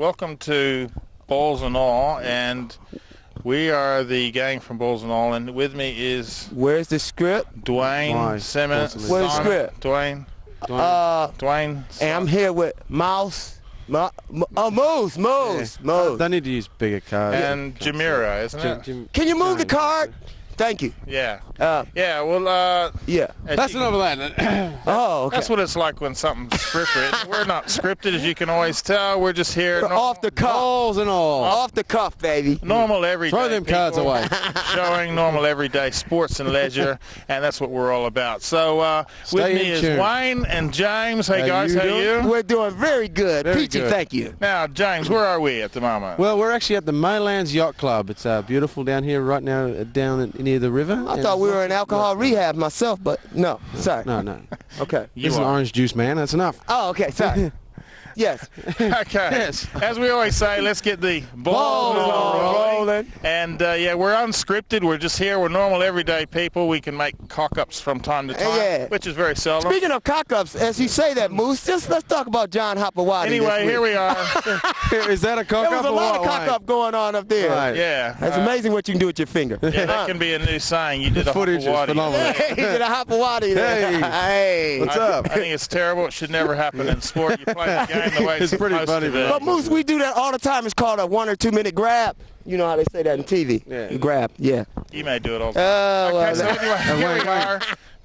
Welcome to Balls and All, and we are the gang from Balls and All, and with me is... Where's the script? Dwayne Simmons. Where's the script? Dwayne. And I'm here with Mouse. Moose. They need to use bigger cards. And Jamira, isn't it? Can you move the card? Thank you. Yeah. Yeah. That's enough of that. Oh, okay. That's what it's like when something's scripted. We're not scripted, as you can always tell. We're just here. Off the cuff. Balls and all. Off the cuff, baby. Normal everyday Throw them cards people away. Showing normal everyday sports and leisure, and that's what we're all about. So with me is tune. Wayne and James. Hey guys, how are you? We're doing very good. Very Peachy, good. thank you. Now, James, where are we at the moment? Well, we're actually at the Maylands Yacht Club. It's beautiful down here right now, down near the river. I thought we were in alcohol rehab myself, but no. Sorry. No. Okay. This is an orange juice, man. That's enough. Oh, okay. Sorry. Yes. Okay. Yes. As we always say, let's get the balls rolling. And yeah, we're unscripted. We're just here. We're normal everyday people. We can make cock-ups from time to time, Yeah. which is very seldom. Speaking of cock-ups, as you say that, Moose, let's talk about John Hopawati. Anyway, here we are. Is that a cock-up? There was a lot of cock-up going on up there. Right. Yeah. It's amazing what you can do with your finger. Yeah, that can be a new saying. You did a footage is Hopawati. phenomenal. He did a Hopawati there. Hey. What's up? I think it's terrible. It should never happen in sport. You play the game the way it's It's pretty supposed funny, to be. man. But Moose, we do that all the time. It's called a 1 or 2 minute grab. You know how they say that in TV. Yeah. You grab, yeah. You may do it all the time. Well, Okay, so anyway, here we are.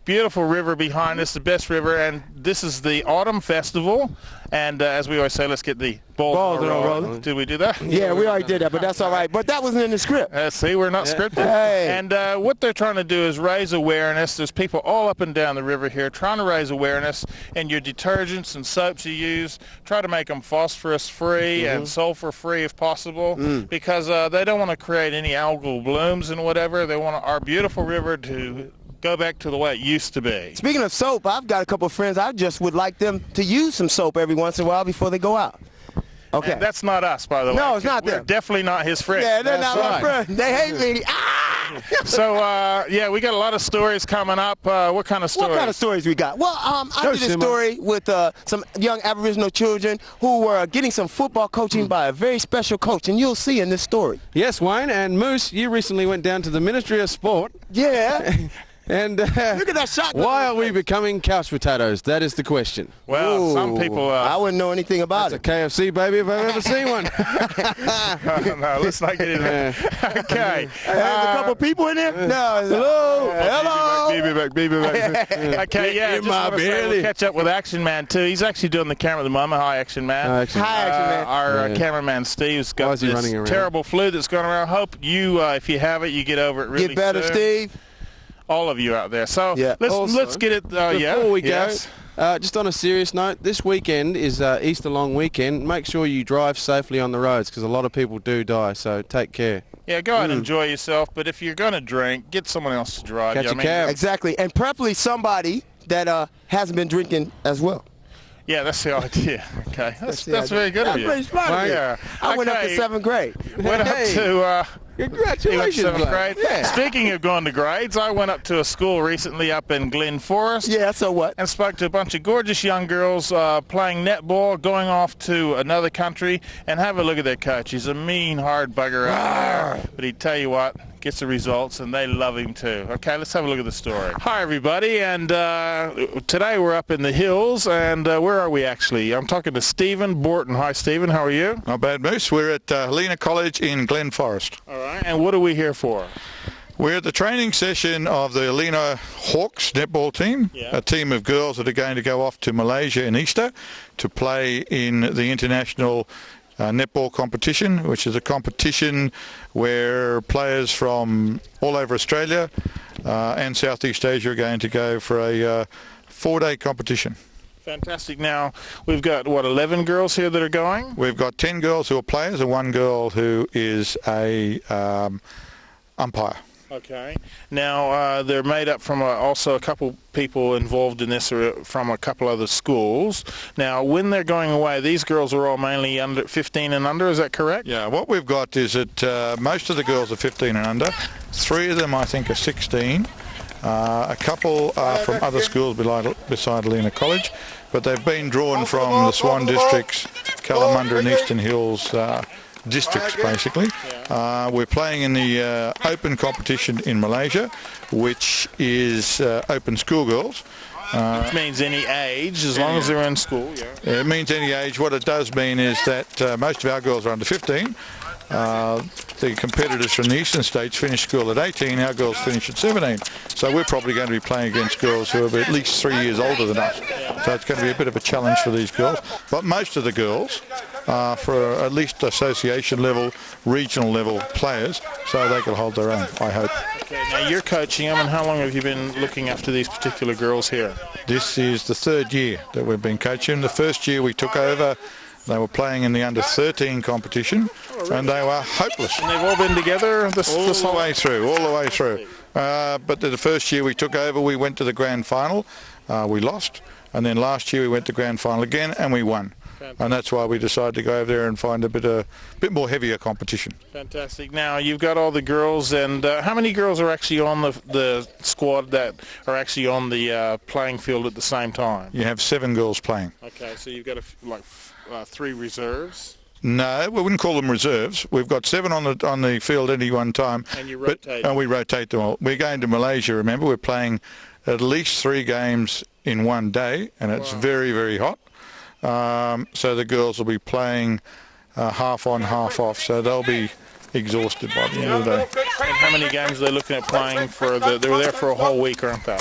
Beautiful river behind us, the best river, and this is the Autumn Festival. And as we always say, let's get the balls rolling. Did we do that? yeah, we already did that, but that's all right. But that wasn't in the script. See, we're not scripted. Hey. And what they're trying to do is raise awareness. There's people all up and down the river here trying to raise awareness. And your detergents and soaps you use, try to make them phosphorus-free and sulfur-free if possible, because they don't want to create any algal blooms and whatever. They want our beautiful river to go back to the way it used to be. Speaking of soap, I've got a couple of friends. I just would like them to use some soap every once in a while before they go out. Okay. And that's not us, by the way. No, it's not We're them. definitely not his friend. Yeah, they're That's not my right. friends. They hate me. Ah! So, yeah, we got a lot of stories coming up. What kind of stories? What kind of stories we got? Well, I Go, did a Simba. story with some young Aboriginal children who were getting some football coaching by a very special coach, and you'll see in this story. Yes, Wayne. And Moose, you recently went down to the Ministry of Sport. Yeah. And Look at that shot. why are we becoming couch potatoes? That is the question. Well, Ooh, some people... I wouldn't know anything about It's a KFC, baby, if I've ever seen one. no, let's not get into that. Okay. There's a couple people in there? No. Hello. Hello. Be back. Okay, yeah. In Just my wanna say belly. we'll catch up with Action Man, too. He's actually doing the camera at the moment. Hi, Action Man. Hi, Action Man. Hi, Action Man. Our Yeah. cameraman Steve's Why got is he this running around? terrible flu that's going around. Hope you, if you have it, you get over it really Get better, soon. Steve. All of you out there. So Yeah. let's get it. Before we go, yes. just on a serious note, this weekend is Easter long weekend. Make sure you drive safely on the roads because a lot of people do die, so take care. Yeah, go out and enjoy yourself. But if you're going to drink, get someone else to drive. Catch you. a cab. Exactly. And preferably somebody that hasn't been drinking as well. Yeah, that's the idea. Okay, that's the idea. very good of That's you. pretty smart of you. Yeah. I went up to Okay, 7th grade. Went up Hey. to. He went to Congratulations, 7th Blake. grade. Yeah. Speaking of going to grades, I went up to a school recently up in Glen Forest. Yeah, so what? And spoke to a bunch of gorgeous young girls playing netball, going off to another country, and have a look at their coach. He's a mean, hard bugger out there, but he'd tell you what, gets the results, and they love him too. Okay, let's have a look at the story. Hi, everybody, and today we're up in the hills, and where are we actually? I'm talking to Stephen Bardon. Hi, Stephen, how are you? Not bad, Moose. We're at Helena College in Glen Forest. All right, and what are we here for? We're at the training session of the Helena Hawks netball team, Yeah. a team of girls that are going to go off to Malaysia in Easter to play in the international netball competition, which is a competition where players from all over Australia and Southeast Asia are going to go for a 4-day competition. Fantastic. Now, we've got, 11 girls here that are going? We've got 10 girls who are players and 1 girl who is a umpire. Okay. Now, they're made up from also a couple people involved in this are from a couple other schools. Now, when they're going away, these girls are all mainly under 15 and under, is that correct? Yeah, what we've got is that most of the girls are 15 and under. 3 of them, I think, are 16. A couple are from other schools beside Helena College, but they've been drawn from the Swan District's Kalamunda and Eastern Hills districts, basically. We're playing in the open competition in Malaysia, which is open schoolgirls. Which means any age, as long as they're in school, It means any age. What it does mean is that most of our girls are under 15. The competitors from the eastern states finish school at 18, our girls finish at 17. So we're probably going to be playing against girls who are at least 3 years older than us. So it's going to be a bit of a challenge for these girls. But most of the girls are for at least association level, regional level players, so they can hold their own, I hope. Okay, now you're coaching them, and how long have you been looking after these particular girls here? This is the third year that we've been coaching. The first year we took over, they were playing in the under-13 competition, and they were hopeless. And they've all been together this All whole the way through. But the first year we took over, we went to the grand final. We lost, and then last year we went to grand final again, and we won. Fantastic. And that's why we decided to go over there and find a bit more heavier competition. Fantastic. Now, you've got all the girls, and how many girls are actually on the squad that are actually on the playing field at the same time? You have 7 girls playing. Okay, so you've got 3 reserves. No, we wouldn't call them reserves. We've got 7 on the field at any one time. And you rotate. And we rotate them all. We're going to Malaysia, remember. We're playing at least 3 games in one day, and it's very, very hot. So the girls will be playing half on, half off, so they'll be exhausted by the end of the day. And how many games are they looking at playing for? They were there for a whole week, aren't they?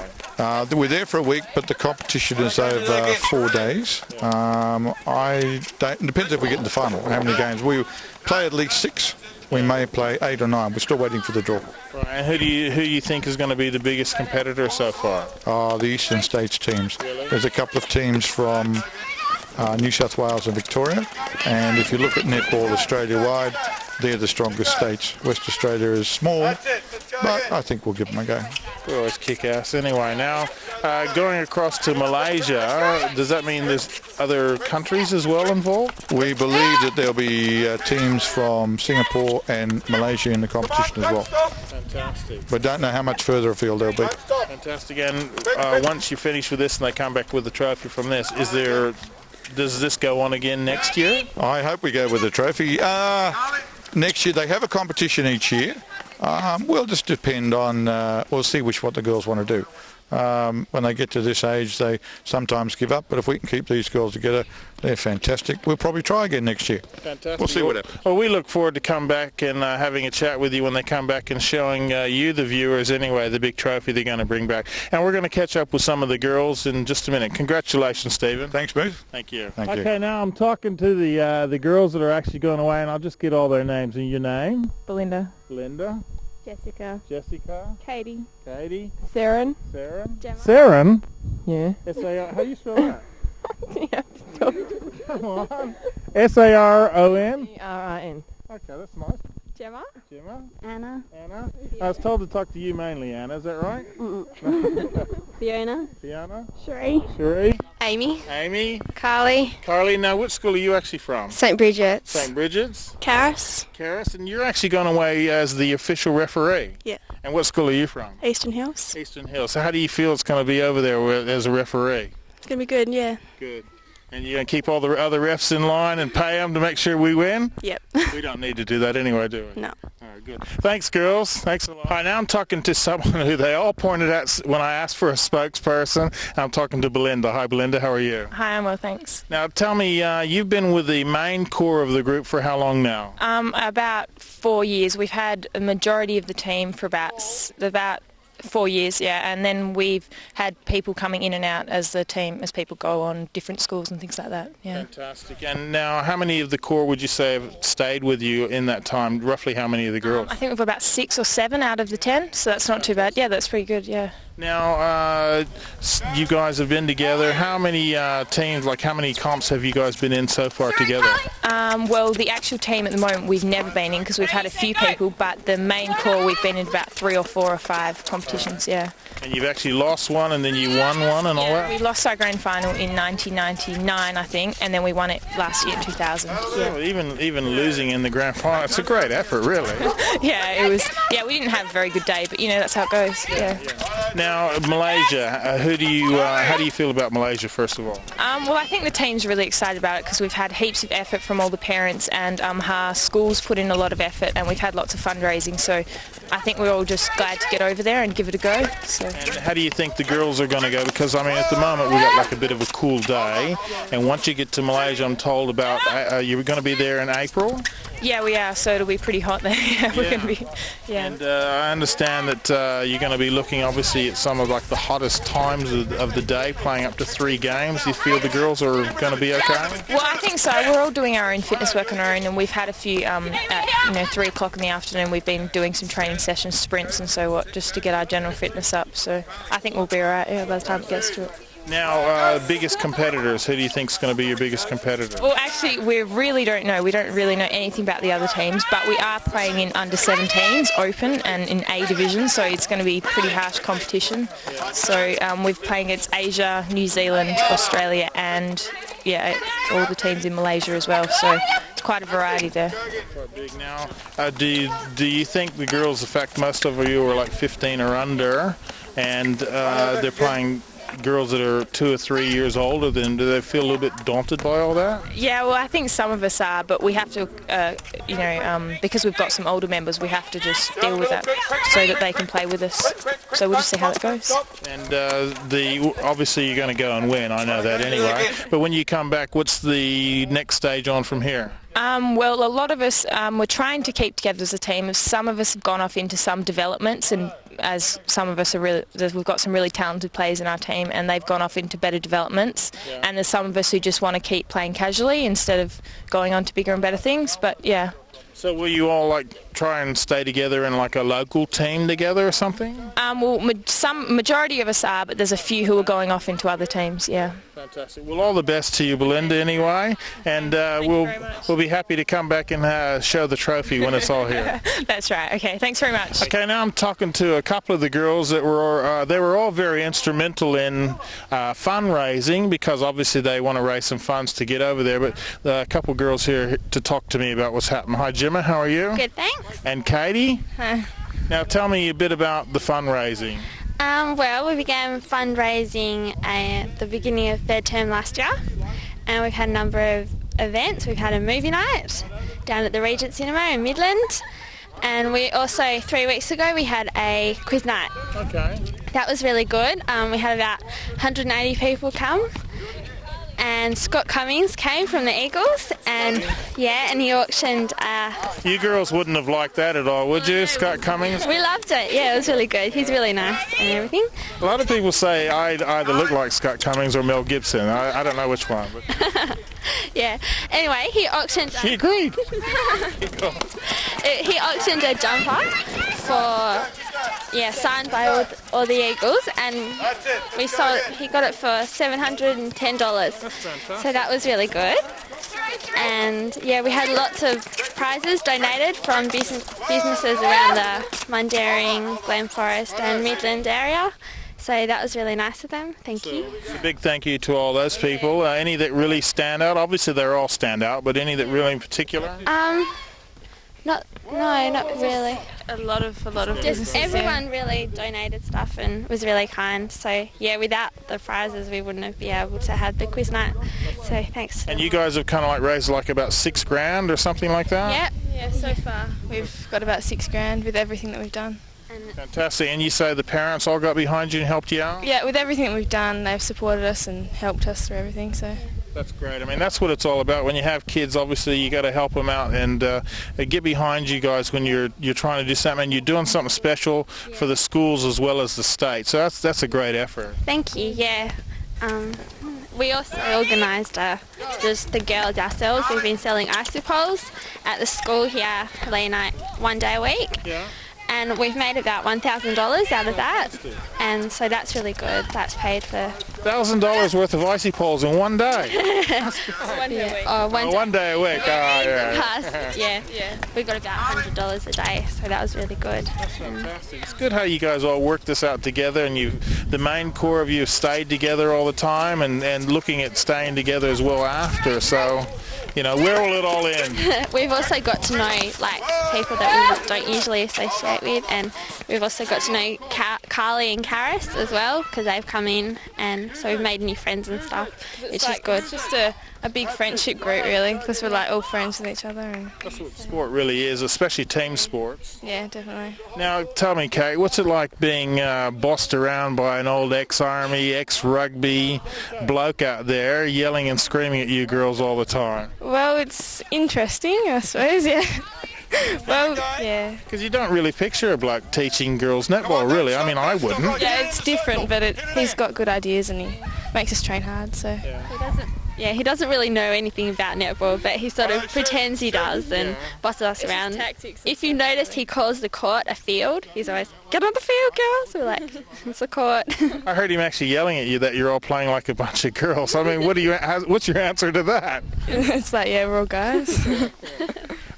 We're there for a week, but the competition is over 4 days. It depends if we get in the final, how many games. We play at least 6. We may play 8 or 9. We're still waiting for the draw. Right. And who do you think is going to be the biggest competitor so far? The Eastern States teams. There's a couple of teams from New South Wales and Victoria, and if you look at netball Australia-wide, they're the strongest states. West Australia is small, but I think we'll give them a go. They always kick ass anyway. Now, going across to Malaysia, does that mean there's other countries as well involved? We believe that there'll be teams from Singapore and Malaysia in the competition as well. Fantastic. But don't know how much further afield they'll be. Fantastic. And once you finish with this and they come back with the trophy from this, does this go on again next year? I hope we go with the trophy. Next year, they have a competition each year. We'll just depend on, we'll see what the girls want to do. When they get to this age, they sometimes give up, but if we can keep these girls together, they're fantastic. We'll probably try again next year. Fantastic. We'll see what happens. Well, we look forward to come back and having a chat with you when they come back and showing you, the viewers anyway, the big trophy they're going to bring back. And we're going to catch up with some of the girls in just a minute. Congratulations, Stephen. Thanks, Booth. Thank you. Thank you. Okay, now I'm talking to the girls that are actually going away, and I'll just get all their names. And your name? Belinda. Linda. Jessica. Jessica. Katie. Katie. Saren. Saren. Gemma. Saren? Yeah. S-A-R, how do you spell that? Yeah. Come on. S-A-R-O-N? R-I-N. Okay, that's nice. Gemma. Gemma. Anna. Anna. I was told to talk to you mainly, Anna. Is that right? Fiona. Fiona. Sheree. Sheree. Amy. Amy. Carly. Carly. Now, which school are you actually from? St. Bridget's. St. Bridget's. Caris. Caris. And you're actually going away as the official referee. Yeah. And what school are you from? Eastern Hills. Eastern Hills. So how do you feel it's going to be over there as a referee? It's going to be good, yeah. Good. And you're going to keep all the other refs in line and pay them to make sure we win? Yep. We don't need to do that anyway, do we? No. All right, good. Thanks, girls. Thanks a lot. Hi, now I'm talking to someone who they all pointed at when I asked for a spokesperson. I'm talking to Belinda. Hi, Belinda. How are you? Hi, I'm well, thanks. Now, tell me, you've been with the main core of the group for how long now? About 4 years. We've had a majority of the team for about 4 years, yeah, and then we've had people coming in and out as the team, as people go on different schools and things like that, yeah. Fantastic. And now, how many of the core would you say have stayed with you in that time? Roughly how many of the girls? I think we've about 6 or 7 out of the 10, so that's not too bad. Yeah, that's pretty good, yeah. Now, you guys have been together. How many teams, like how many comps have you guys been in so far together? Well, the actual team at the moment we've never been in because we've had a few people, but the main core we've been in about 3 or 4 or 5 competitions, yeah. And you've actually lost one and then you won one and all that? We lost our grand final in 1999, I think, and then we won it last year in 2000. Yeah. Well, even losing in the grand final, it's a great effort, really. Yeah, it was. Yeah, we didn't have a very good day, but you know that's how it goes. Yeah. Now, Malaysia, how do you feel about Malaysia, first of all? Well, I think the team's really excited about it because we've had heaps of effort from all the parents, and our schools put in a lot of effort, and we've had lots of fundraising. So I think we're all just glad to get over there and give it a go. So. And how do you think the girls are going to go? Because, I mean, at the moment we've got like a bit of a cool day, and once you get to Malaysia, I'm told about you're going to be there in April? Yeah, we are, so it'll be pretty hot there. We're going to be, yeah. And I understand that you're going to be looking, obviously, at some of like the hottest times of the day, playing up to 3 games. Do you feel the girls are going to be okay? Well, I think so. We're all doing our own fitness work on our own, and we've had a few at 3 o'clock in the afternoon. We've been doing some training sessions, sprints, and so what, just to get our general fitness up. So I think we'll be all right by the time it gets to it. Now, biggest competitors, who do you think is going to be your biggest competitor? Well, actually, we really don't know. We don't really know anything about the other teams, but we are playing in under-17s, open, and in A division, so it's going to be pretty harsh competition. So we're playing against Asia, New Zealand, Australia, and all the teams in Malaysia as well. So it's quite a variety there. Quite big now. Do you think the girls, in fact, most of you are like 15 or under, and they're playing girls that are 2 or 3 years older, then do they feel a little bit daunted by all that? Yeah, well, I think some of us are, but we have to, because we've got some older members, we have to just deal with that so that they can play with us. So we'll just see how it goes. And obviously you're going to go and win, I know that anyway. But when you come back, what's the next stage on from here? Well, a lot of us, we're trying to keep together as a team. Some of us have gone off into some developments, and as some of us are we've got some really talented players in our team, and they've gone off into better developments. Yeah. And there's some of us who just want to keep playing casually instead of going on to bigger and better things. But yeah. So will you all like try and stay together in like a local team together or something? Well, some majority of us are, but there's a few who are going off into other teams. Yeah. Fantastic. Well, all the best to you, Belinda, anyway, and we'll be happy to come back and show the trophy when it's all here. That's right. Okay. Thanks very much. Okay. Now I'm talking to a couple of the girls that were all very instrumental in fundraising, because obviously they want to raise some funds to get over there. But a couple of girls here to talk to me about what's happening. Hi, Gemma. How are you? Good, thanks. And Katie? Hi. Now tell me a bit about the fundraising. Well, we began fundraising at the beginning of third term last year, and we've had a number of events. We've had a movie night down at the Regent Cinema in Midland, and we also, 3 weeks ago, we had a quiz night. Okay. That was really good. We had about 180 people come. And Scott Cummings came from the Eagles, and he auctioned. You girls wouldn't have liked that at all, would you, Scott Cummings? We loved it. Yeah, it was really good. He's really nice and everything. A lot of people say I either look like Scott Cummings or Mel Gibson. I don't know which one. But. Yeah. Anyway, he auctioned. She agreed. He auctioned a jumper for. Yeah, signed by all the Eagles, and he got it for $710. So that was really good. And yeah, we had lots of prizes donated from businesses around the Mundaring, Glen Forest and Midland area. So that was really nice of them. Thank you. A big thank you to all those people. Any that really stand out? Obviously they're all stand out, but any that really in particular? Not really. A lot of Just everyone really donated stuff and was really kind. So yeah, without the prizes we wouldn't have been able to have the quiz night. So thanks. And you guys have kind of like raised like about $6,000 or something like that? Yep. Yeah, so far we've got about $6,000 with everything that we've done. Fantastic. And you say the parents all got behind you and helped you out? Yeah, with everything that we've done, they've supported us and helped us through everything. So. That's great. I mean, that's what it's all about. When you have kids, obviously you got to help them out and get behind you guys when you're trying to do something. And you're doing something special for the schools as well as the state. So that's a great effort. Thank you. Yeah. We also organised just the girls ourselves. We've been selling icipoles at the school here, Helena, 1 day a week. Yeah. And we've made about $1,000 out of that, and so that's really good. That's paid for $1,000 worth of icy poles in one day. One day a week. Oh, One day a week. Oh, yeah. Past, yeah. We got about $100 a day, so that was really good. That's fantastic. It's good how you guys all work this out together, and the main core of you have stayed together all the time, and looking at staying together as well after. So, you know, where will it all end? We've also got to know like people that we don't usually associate with, and we've also got to know Carly and Karis as well, because they've come in, and so we've made new friends and stuff, which is good. It's just a big friendship group, really, because we're like all friends with each other. And That's what sport really is, especially team sports. yeah, definitely. Now, tell me, Kate, what's it like being bossed around by an old ex-army, ex-rugby bloke out there yelling and screaming at you girls all the time? Well, it's interesting, I suppose, yeah. Well, yeah. Because you don't really picture a bloke teaching girls netball, really. I mean, I wouldn't. Yeah, it's different, but he's got good ideas and he makes us train hard, so. He doesn't really know anything about netball, but he sort of pretends he does and bosses us around. If you noticed, he calls the court a field. He's always, get on the field, girls. We're like, it's a court. I heard him actually yelling at you that you're all playing like a bunch of girls. I mean, what's your answer to that? It's like, yeah, we're all guys.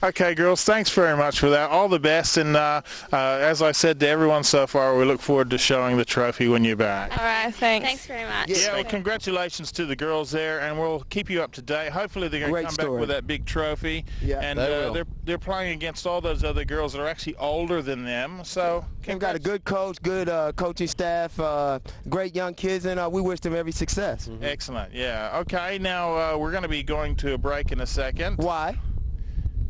Okay, girls, thanks very much for that. All the best, and as I said to everyone so far, we look forward to showing the trophy when you're back. All right, thanks. Thanks very much. Yeah, well, congratulations to the girls there, and we'll keep you up to date. Hopefully they're going to come back with that big trophy. Yeah, and they're playing against all those other girls that are actually older than them. So they've got a good coach, good coaching staff, great young kids, and we wish them every success. Mm-hmm. Excellent. Yeah. Okay. Now we're going to be going to a break in a second. Why?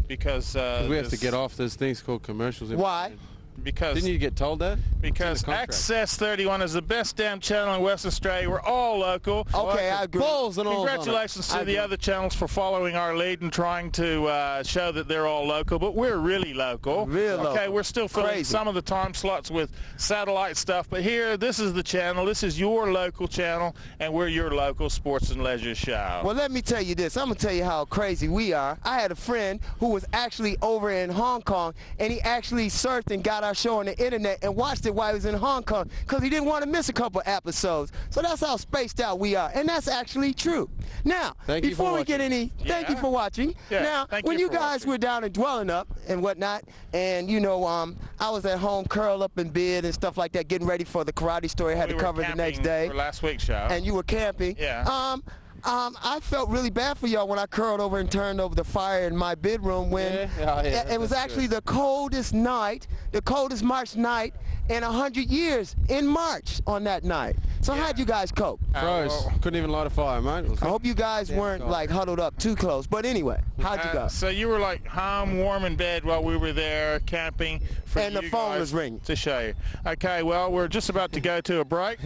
Because we have to get off. There's things called commercials. Why? Because didn't you get told that? Because Access 31 is the best damn channel in West Australia. We're all local. Okay, I agree. Balls and all. Congratulations to the other channels for following our lead and trying to show that they're all local, but we're really local. Okay, we're still filling some of the time slots with satellite stuff, but here, this is the channel. This is your local channel, and we're your local sports and leisure show. Well, let me tell you this. I'm going to tell you how crazy we are. I had a friend who was actually over in Hong Kong, and he actually surfed and got our show on the internet and watched it while he was in Hong Kong because he didn't want to miss a couple episodes. So that's how spaced out we are, and that's actually true. Now, before we get any, thank you for watching. Now, when you guys were down and dwelling up and whatnot, and you know, I was at home curled up in bed and stuff like that, getting ready for the karate story I had to cover the next day. For last week's show. And you were camping. Yeah. I felt really bad for y'all when I curled over and turned over the fire in my bedroom when it was actually the coldest night, the coldest March night in 100 years in March on that night. So how'd you guys cope? Froze. Couldn't even light a fire, mate. I hope you guys weren't like huddled up too close. But anyway, how'd you go? So you were like home, warm in bed while we were there camping. And the phone was ringing. To show you. Okay, well, we're just about to go to a break.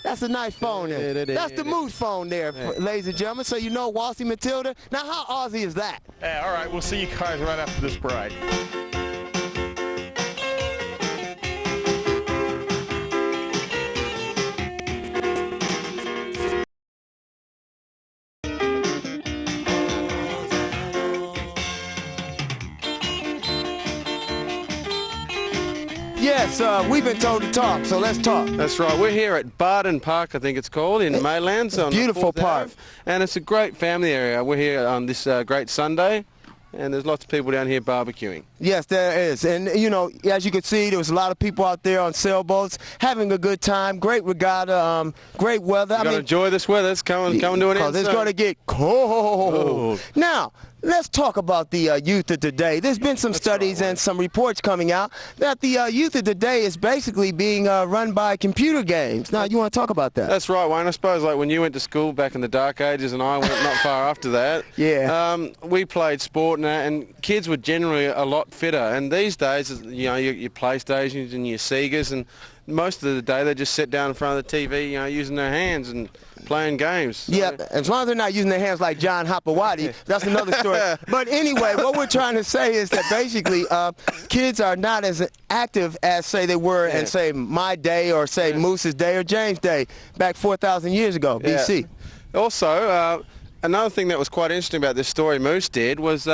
That's a nice phone there. That's the Moose phone there, ladies and gentlemen. So you know Walsy Matilda. Now, how Aussie is that? Yeah, all right, we'll see you guys right after this break. Yes, we've been told to talk, so let's talk. That's right. We're here at Bardon Park, I think it's called, in Maylands. It's a beautiful park. And it's a great family area. We're here on this great Sunday, and there's lots of people down here barbecuing. Yes, there is. And, you know, as you can see, there was a lot of people out there on sailboats having a good time. Great regatta, great weather. I mean, enjoy this weather. It's coming to an end. Because it's going to get cold. Now, let's talk about the youth of today. There's been some studies and some reports coming out that the youth of today is basically being run by computer games. Now, you want to talk about that? That's right, Wayne. I suppose like when you went to school back in the dark ages and I went not far after that, we played sport and kids were generally a lot fitter. And these days, you know, your PlayStations and your Segas, and most of the day they just sit down in front of the TV, you know, using their hands and playing games. So. Yeah, as long as they're not using their hands like John Hopawati, that's another story. But anyway, what we're trying to say is that basically kids are not as active as, say, they were in, say, my day or, say, Moose's day or James' day back 4,000 years ago, BC. Also, another thing that was quite interesting about this story Moose did was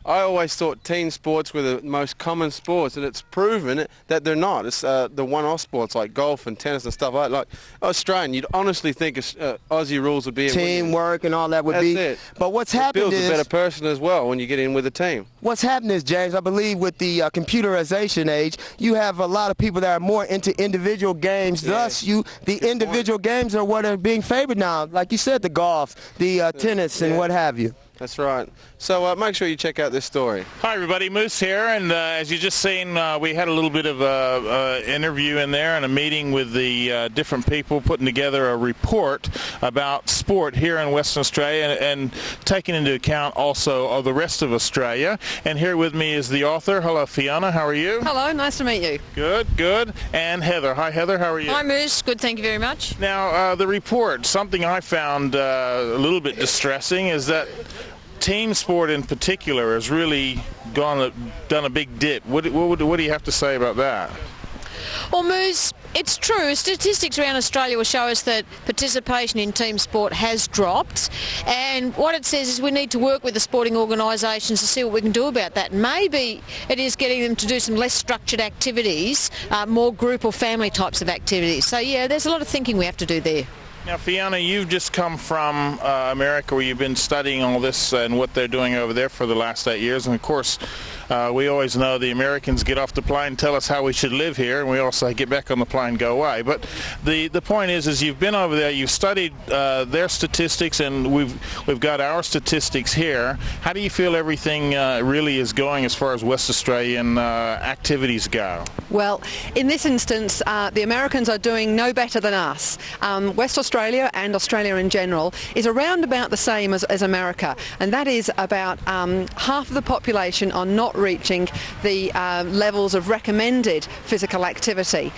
I always thought team sports were the most common sports, and it's proven that they're not. It's the one-off sports like golf and tennis and stuff like Australian. You'd honestly think Aussie rules would be teamwork and all that would be. That's it. But what's happened is builds a better person as well when you get in with a team. What's happened is, James, I believe with the computerization age, you have a lot of people that are more into individual games. Yeah. Thus, the individual games are what are being favored now. Like you said, the golf, the tennis, and what have you. That's right. So make sure you check out this story. Hi everybody, Moose here, and as you just seen, we had a little bit of a interview in there and a meeting with the different people putting together a report about sport here in Western Australia and taking into account also of the rest of Australia. And here with me is the author. Hello Fiona, how are you? Hello, nice to meet you. Good, good. And Heather. Hi Heather, how are you? Hi Moose, good, thank you very much. Now the report, something I found a little bit distressing is that team sport in particular has really done a big dip. What do you have to say about that? Well, Moose, it's true. Statistics around Australia will show us that participation in team sport has dropped, and what it says is we need to work with the sporting organisations to see what we can do about that. Maybe it is getting them to do some less structured activities, more group or family types of activities. So yeah, there's a lot of thinking we have to do there. Now, Fiona, you've just come from America where you've been studying all this and what they're doing over there for the last 8 years. And, of course, we always know the Americans get off the plane, tell us how we should live here, and we all say get back on the plane, go away. But the point is you've been over there, you've studied their statistics, and we've got our statistics here. How do you feel everything really is going as far as West Australian activities go? Well, in this instance, the Americans are doing no better than us. West Australia and Australia in general is around about the same as America, and that is about half of the population are not reaching the levels of recommended physical activity.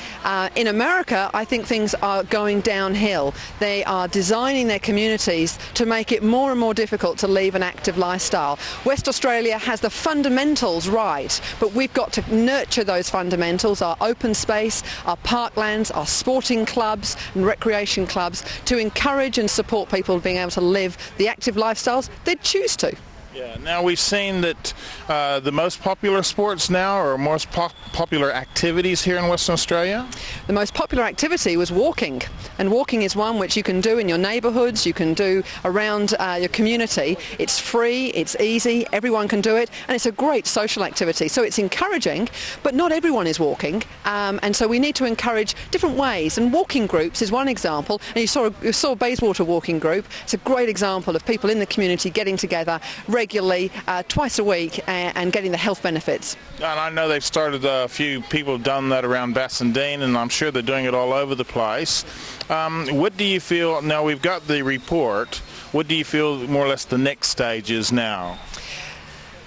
In America, I think things are going downhill. They are designing their communities to make it more and more difficult to leave an active lifestyle. West Australia has the fundamentals right, but we've got to nurture those fundamentals, our open space, our parklands, our sporting clubs and recreation clubs, to encourage and support people being able to live the active lifestyles they choose to. Yeah, now we've seen that the most popular sports now or most popular activities here in Western Australia? The most popular activity was walking, and walking is one which you can do in your neighbourhoods, you can do around your community. It's free, it's easy, everyone can do it, and it's a great social activity. So it's encouraging, but not everyone is walking, and so we need to encourage different ways, and walking groups is one example. And you saw Bayswater walking group. It's a great example of people in the community getting together regularly, twice a week, and getting the health benefits. And I know they've started, a few people have done that around Bassendean, and I'm sure they're doing it all over the place. What do you feel, now we've got the report, what do you feel more or less the next stage is now?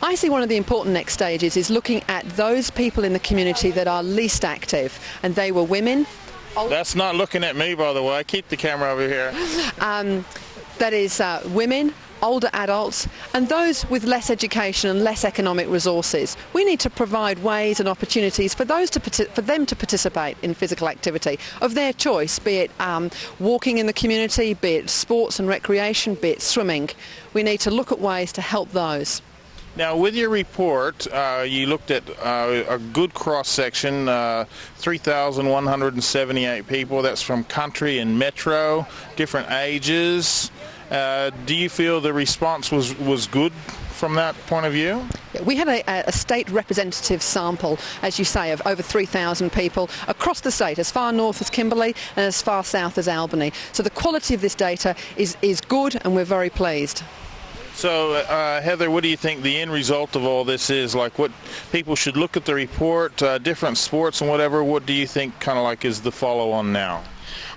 I see one of the important next stages is looking at those people in the community that are least active, and they were women. That's not looking at me, by the way. Keep the camera over here. That is women, older adults, and those with less education and less economic resources. We need to provide ways and opportunities for them to participate in physical activity of their choice, be it walking in the community, be it sports and recreation, be it swimming. We need to look at ways to help those. Now, with your report, you looked at a good cross-section, 3,178 people. That's from country and metro, different ages. Do you feel the response was good from that point of view? We had a state representative sample, as you say, of over 3,000 people across the state, as far north as Kimberley and as far south as Albany. So the quality of this data is good, and we're very pleased. So, Heather, what do you think the end result of all this is? Like, what people should look at the report, different sports and whatever. What do you think kind of like is the follow-on now?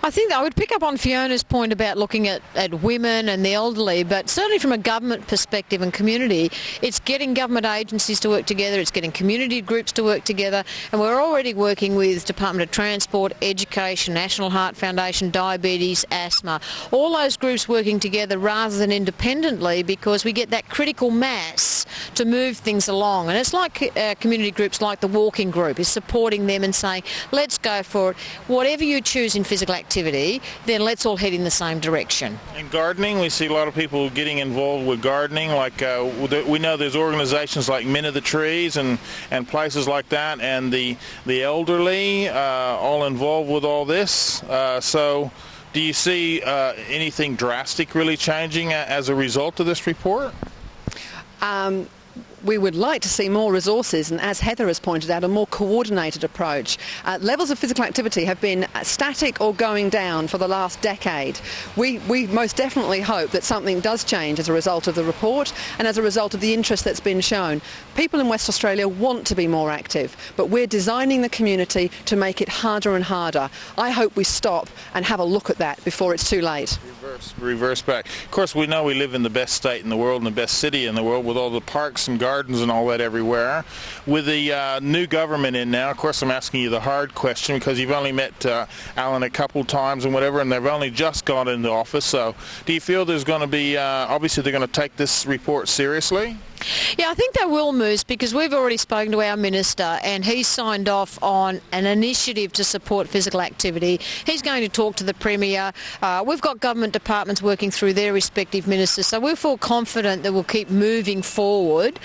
I think I would pick up on Fiona's point about looking at women and the elderly, but certainly from a government perspective and community, it's getting government agencies to work together, it's getting community groups to work together, and we're already working with Department of Transport, Education, National Heart Foundation, Diabetes, Asthma, all those groups working together rather than independently, because we get that critical mass to move things along. And it's like community groups like the Walking Group is supporting them and saying, let's go for it. Whatever you choose in physical activity, then let's all head in the same direction. In gardening, we see a lot of people getting involved with gardening. Like we know there's organizations like Men of the Trees and places like that, and the elderly all involved with all this. So do you see anything drastic really changing as a result of this report? We would like to see more resources and, as Heather has pointed out, a more coordinated approach. Levels of physical activity have been static or going down for the last decade. We most definitely hope that something does change as a result of the report and as a result of the interest that's been shown. People in West Australia want to be more active, but we're designing the community to make it harder and harder. I hope we stop and have a look at that before it's too late. Reverse back. Of course, we know we live in the best state in the world and the best city in the world with all the parks and gardens and all that everywhere. With the new government in now, of course I'm asking you the hard question because you've only met Alan a couple times and whatever, and they've only just gone into office. So do you feel there's going to be, obviously they're going to take this report seriously? Yeah, I think they will, Moose, because we've already spoken to our minister and he's signed off on an initiative to support physical activity. He's going to talk to the Premier. We've got government departments working through their respective ministers, so we feel confident that we'll keep moving forward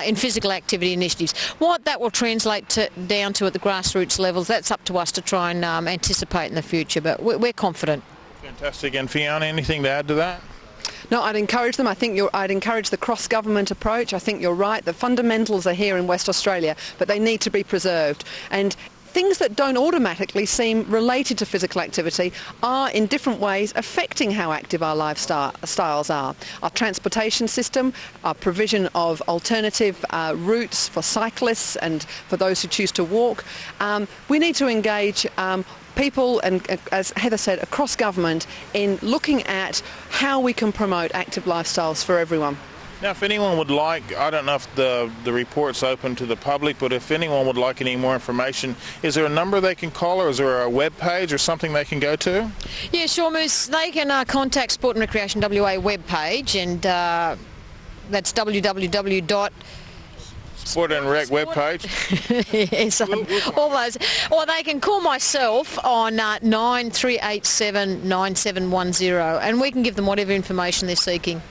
in physical activity initiatives. What that will translate down to at the grassroots levels, that's up to us to try and anticipate in the future, but we're confident. Fantastic. And Fiona, anything to add to that? No, I'd encourage them. I'd encourage the cross-government approach. I think you're right. The fundamentals are here in West Australia, but they need to be preserved. And things that don't automatically seem related to physical activity are in different ways affecting how active our lifestyles are. Our transportation system, our provision of alternative routes for cyclists and for those who choose to walk. We need to engage people and, as Heather said, across government in looking at how we can promote active lifestyles for everyone. Now, if anyone would like, I don't know if the report's open to the public, but if anyone would like any more information, is there a number they can call, or is there a web page or something they can go to? Yeah, sure, Moose. They can contact Sport and Recreation WA webpage, and that's www. Sport and Rec webpage. Yes, all those. Or they can call myself on 9387 9710, and we can give them whatever information they're seeking.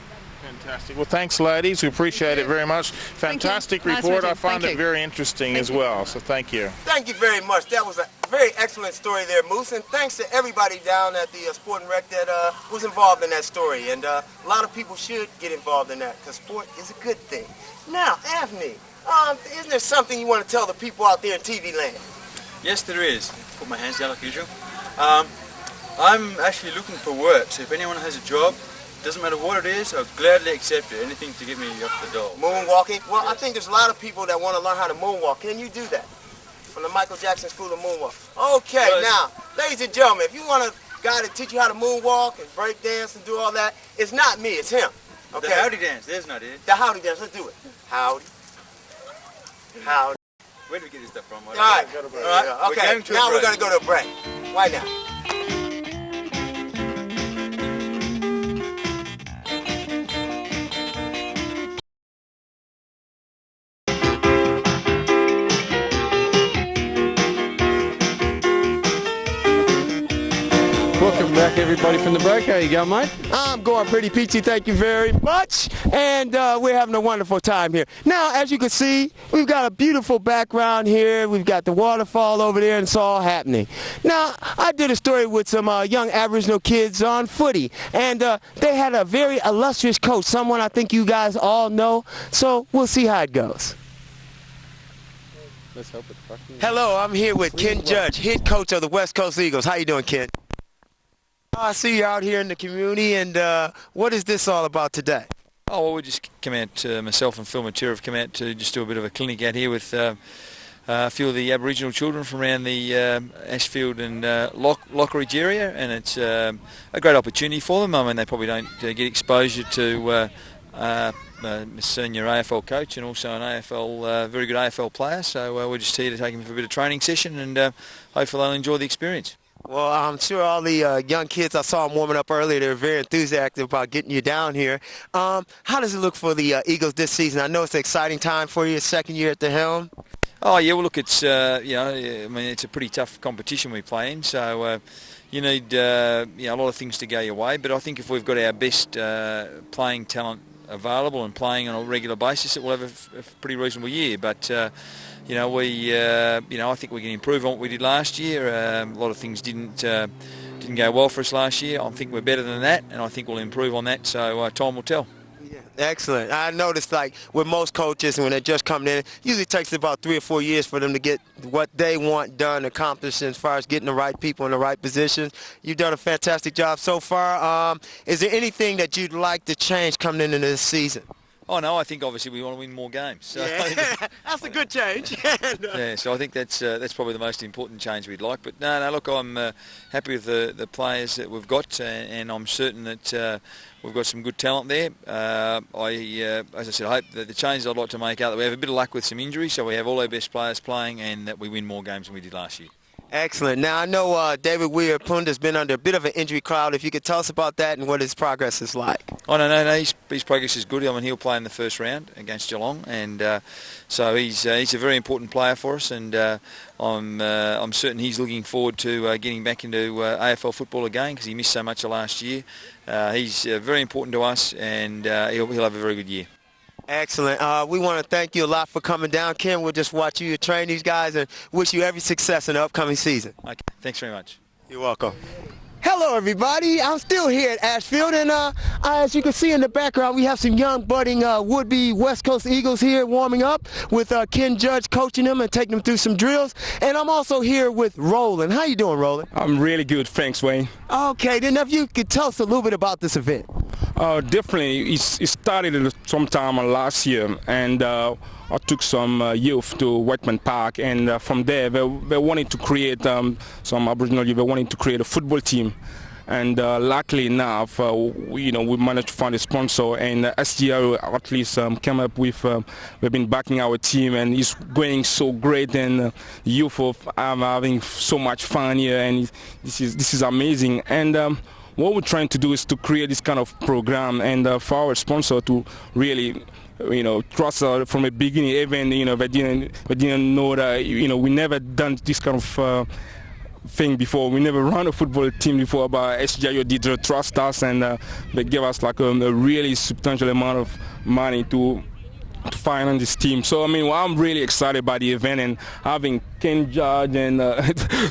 Fantastic. Well, thanks, ladies. We appreciate it very much. Fantastic report. I find it very interesting as well, so thank you. Thank you very much. That was a very excellent story there, Moose, and thanks to everybody down at the Sport and Rec that was involved in that story. And a lot of people should get involved in that because sport is a good thing. Now, Avni, isn't there something you want to tell the people out there in TV land? Yes, there is. Put my hands down like usual. I'm actually looking for work, so if anyone has a job, doesn't matter what it is, I'll gladly accept it. Anything to get me off the door. Moonwalking? Well, yes. I think there's a lot of people that want to learn how to moonwalk. Can you do that? From the Michael Jackson School of Moonwalk. Okay, well, now, ladies and gentlemen, if you want a guy to teach you how to moonwalk and break dance and do all that, it's not me, it's him. Okay? The howdy dance, there's not it. The howdy dance, let's do it. Howdy. Howdy. Where do we get this stuff from? All right. Okay, now we're going to go to a break. Why not? Welcome back, everybody, from the break. How you going, mate? I'm going pretty peachy, thank you very much. And we're having a wonderful time here. Now, as you can see, we've got a beautiful background here. We've got the waterfall over there, and it's all happening. Now, I did a story with some young Aboriginal kids on footy, and they had a very illustrious coach, someone I think you guys all know. So we'll see how it goes. Let's hope it's fucking... Hello, I'm here with Ken Judge, head coach of the West Coast Eagles. How you doing, Ken? I see you out here in the community, and what is this all about today? Oh, well, we just come out, myself and Phil Matera have come out to just do a bit of a clinic out here with a few of the Aboriginal children from around the Ashfield and Lockridge area, and it's a great opportunity for them. I mean, they probably don't get exposure to a senior AFL coach and also an AFL, very good AFL player, so we're just here to take them for a bit of training session, and hopefully they'll enjoy the experience. Well, I'm sure all the young kids, I saw them warming up earlier, they're very enthusiastic about getting you down here. How does it look for the Eagles this season? I know it's an exciting time for you, second year at the helm. Oh yeah, well look, it's I mean it's a pretty tough competition we play in, so you need a lot of things to go your way. But I think if we've got our best playing talent available and playing on a regular basis, it will have a pretty reasonable year. But I think we can improve on what we did last year. A lot of things didn't go well for us last year. I think we're better than that, and I think we'll improve on that. So time will tell. Yeah, excellent. I noticed, like with most coaches, when they're just coming in, it usually takes about 3 or 4 years for them to get what they want done, accomplished as far as getting the right people in the right positions. You've done a fantastic job so far. Is there anything that you'd like to change coming into this season? Oh no, I think obviously we want to win more games. So yeah. That's a good change. Yeah, so I think that's probably the most important change we'd like. But no, look, I'm happy with the players that we've got, and I'm certain that we've got some good talent there. As I said, I hope that the changes I'd like to make are that we have a bit of luck with some injuries, so we have all our best players playing, and that we win more games than we did last year. Excellent. Now, I know David Weir-Punda's been under a bit of an injury cloud. If you could tell us about that and what his progress is like. Oh, no, his progress is good. I mean, he'll play in the first round against Geelong, and so he's a very important player for us, and I'm certain he's looking forward to getting back into AFL football again because he missed so much of last year. He's very important to us, and he'll have a very good year. Excellent. We want to thank you a lot for coming down. Ken, we'll just watch you train these guys and wish you every success in the upcoming season. Okay, thanks very much. You're welcome. Hello, everybody. I'm still here at Ashfield, and as you can see in the background, we have some young, budding would-be West Coast Eagles here warming up with Ken Judge coaching them and taking them through some drills. And I'm also here with Roland. How you doing, Roland? I'm really good, thanks, Wayne. Okay, then if you could tell us a little bit about this event. Definitely, it started sometime last year, and I took some youth to Whiteman Park, and from there they wanted to create some Aboriginal youth. They wanted to create a football team, and luckily enough, we managed to find a sponsor, and SGI at least came up with. They've been backing our team, and it's going so great, and youth are having so much fun here, and this is amazing. And what we're trying to do is to create this kind of program, and for our sponsor to really, trust from the beginning. Even they didn't know that we never done this kind of thing before. We never run a football team before, but SGIO did trust us, and they gave us like a really substantial amount of money to finance this team. So I'm really excited by the event, and having Ken Judge and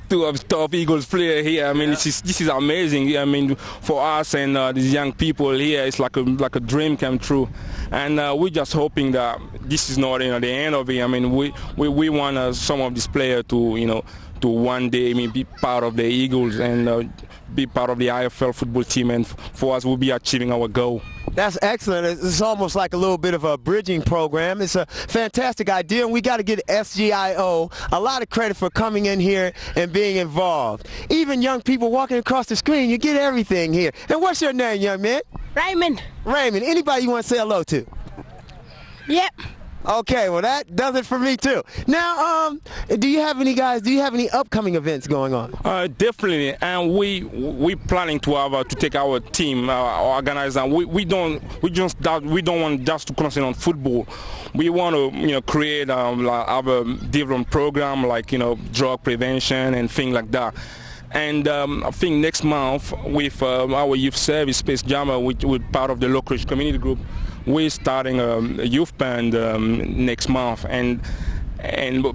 two of the top Eagles players here. This is amazing. For us and these young people here, it's like a dream come true. And we're just hoping that this is not the end of it. We want some of these players to one day be part of the Eagles and be part of the AFL football team, and for us we'll be achieving our goal. That's excellent. It's almost like a little bit of a bridging program. It's a fantastic idea, and we got to give SGIO a lot of credit for coming in here and being involved. Even young people walking across the screen, you get everything here. And what's your name, young man? Raymond. Raymond. Anybody you want to say hello to? Yep. Okay, well that does it for me too. Now, do you have any upcoming events going on? Definitely, and we planning to take our team organized, and we don't want just to concentrate on football. We want to create have a different program like drug prevention and things like that. And I think next month with our youth service Space Jammer, with part of the Lockridge Community Group, we're starting a youth band next month, and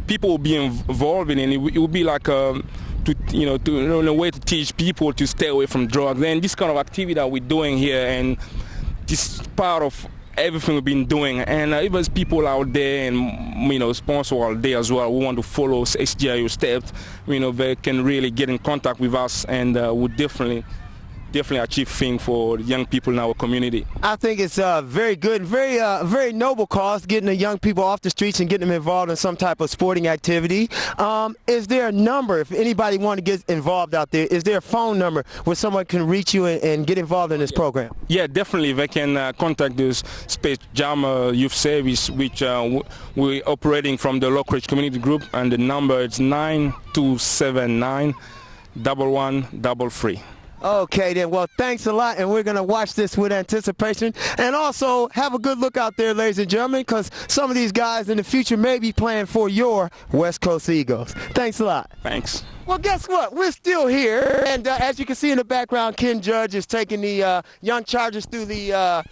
people will be involved in it. It will be like a way to teach people to stay away from drugs. And this kind of activity that we're doing here, and this is part of everything we've been doing. And if there's people out there and sponsors out there as well, we want to follow SGIO steps. They can really get in contact with us, and we'll definitely achieve things for young people in our community. I think it's very good, very noble cause, getting the young people off the streets and getting them involved in some type of sporting activity. Is there a number, if anybody want to get involved out there, is there a phone number where someone can reach you and get involved in this program? Yeah, definitely. They can contact this Space Jammer Youth Service, which we're operating from the Lockridge Community Group, and the number is 9279 1133. Okay, then. Well, thanks a lot, and we're going to watch this with anticipation. And also, have a good look out there, ladies and gentlemen, because some of these guys in the future may be playing for your West Coast Eagles. Thanks a lot. Thanks. Well, guess what? We're still here, and as you can see in the background, Ken Judge is taking the young Chargers through their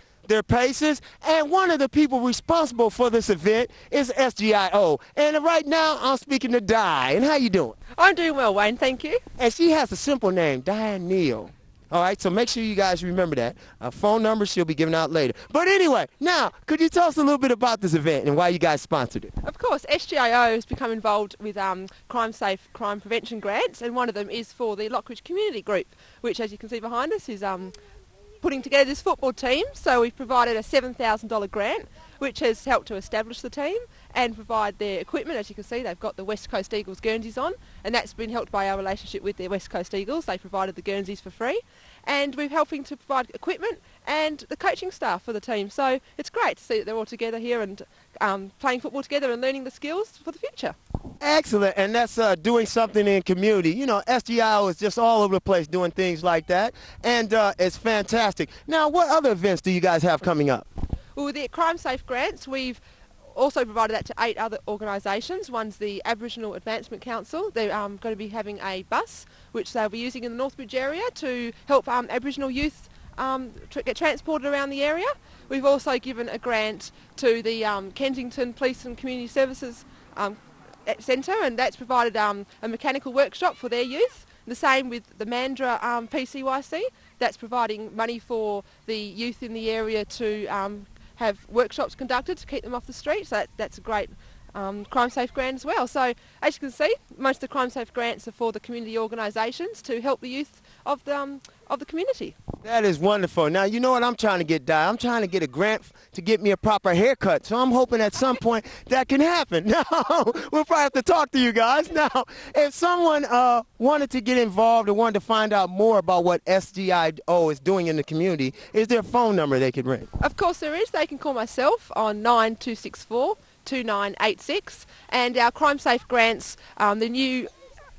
paces, and one of the people responsible for this event is SGIO. And right now, I'm speaking to Di. And how you doing? I'm doing well, Wayne, thank you. And she has a simple name, Diane Neal. All right, so make sure you guys remember that. A phone number she'll be giving out later. But anyway, now, could you tell us a little bit about this event and why you guys sponsored it? Of course, SGIO has become involved with crime-safe crime prevention grants, and one of them is for the Lockridge Community Group, which, as you can see behind us, is putting together this football team. So we've provided a $7,000 grant, which has helped to establish the team and provide their equipment. As you can see, they've got the West Coast Eagles Guernseys on, and that's been helped by our relationship with the West Coast Eagles. They provided the Guernseys for free, and we're helping to provide equipment and the coaching staff for the team. So it's great to see that they're all together here and playing football together and learning the skills for the future. Excellent, and that's doing something in community. You know, SGIO is just all over the place doing things like that, and it's fantastic. Now, what other events do you guys have coming up? Well, with the Crime Safe grants, we've also provided that to 8 other organisations. One's the Aboriginal Advancement Council. They're going to be having a bus which they'll be using in the Northbridge area to help Aboriginal youth get transported around the area. We've also given a grant to the Kensington Police and Community Services Centre, and that's provided a mechanical workshop for their youth. The same with the Mandurah PCYC. That's providing money for the youth in the area to have workshops conducted to keep them off the street. So that's a great Crime Safe grant as well. So as you can see, most of the Crime Safe grants are for the community organisations to help the youth of the community. That is wonderful. Now, you know what I'm trying to get, Di? I'm trying to get a grant to get me a proper haircut. So I'm hoping at some point that can happen. Now, we'll probably have to talk to you guys. Now, if someone wanted to get involved or wanted to find out more about what SGIO is doing in the community, is there a phone number they could ring? Of course there is. They can call myself on 9264 2986, and our Crime Safe grants, the new